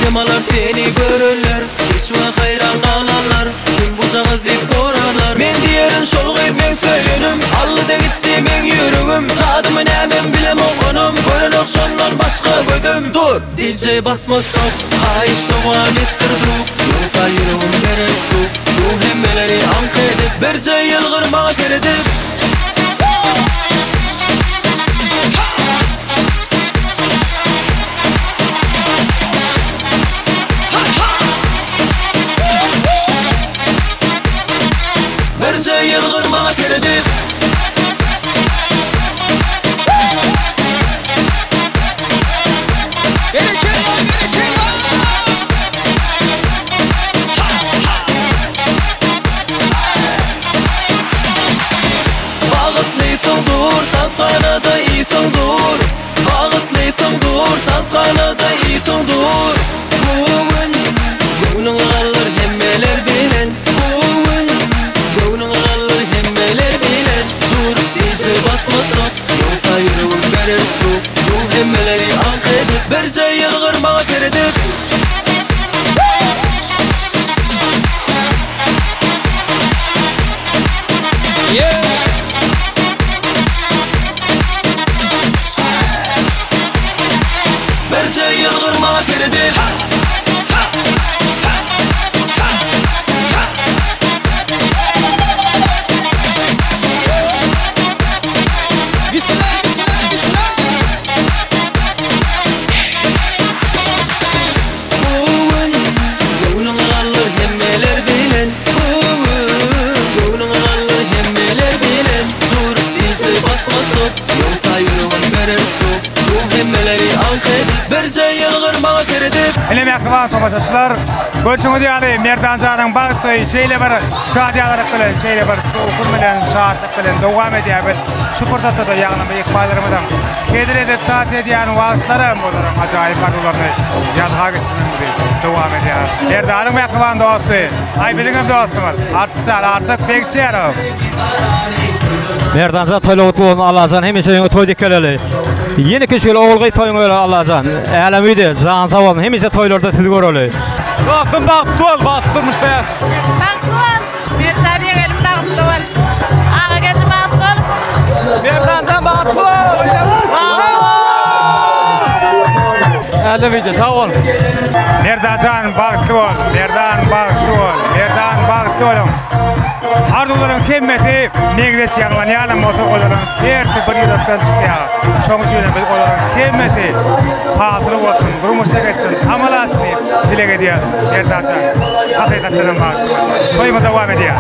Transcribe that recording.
Semalar seni görürler, Kışma hayran kalanlar, Kim buzağı deyip sorarlar. Men diyerin şol men söylenim, Allı da gitti men yürüğüm. Zadımın hemen bilem oğunum, Görün okşondan başka gözüm. Dur, DJ basma stop, Hayış devam ettirdik, Yolsa yürüğüm berestik. Bu hemmeleri ank edip, Berce yılgırma keredip. Berce yılgırma keredip. Bağıtlıysın dur, Tazkanada iyisin dur. Bağıtlıysın dur, Tazkanada iyisin dur. Bugün Göğnün ağalır hemmeler bilen. Bugün Göğnün ağalır hemmeler bilen. Dur dizi basma stop, Yolsa yürüğüm berer stop. Bu hemmeleri ank edip, Berce yılgırma keredip. Berce yılgırma keredip. Elime kıvan tomaşaçılar, Gölçümü diyali Merdanza'nın bağıttığı şeyle bir şadiyalarık bilen, şeyle bir okur bilen, şahatlık bilen, devam ediyor. Şukurdatta da yağlama ikballarımdan kedir edip taat ediyen vaatları bunların acayip arzularını yazığa geçirmen gibi devam ediyor. Merdan'ın yakıvan dostu, ay bilingim dostumuz, artık bekçi yarım. Merdanza toylu otluğunu Allah'tan hemişe yönü toyduk geleli. Yeni kişiyle oğulgay toyunu öyle Allah'tan. Elemiydi, zağınta olun, hemişe toylarda sizi göreli. Dostum baktım müsteyaz. Baktım, Merdan'a gelin baktım. Ağa geldi baktım. Merdanza baktım. Elemiydi, sağ olun. Merdan baktım. Arduların kemmeti negres yanlanyalan motokolların herti bir yıldan çıkıyor. Çoğu söyleyen bir olarak kemmeti pahalı olsun, durmuşa geçsin, amalasını dile ediyor. Merdanca hakikaten baktım. Soyuma devam ediyor.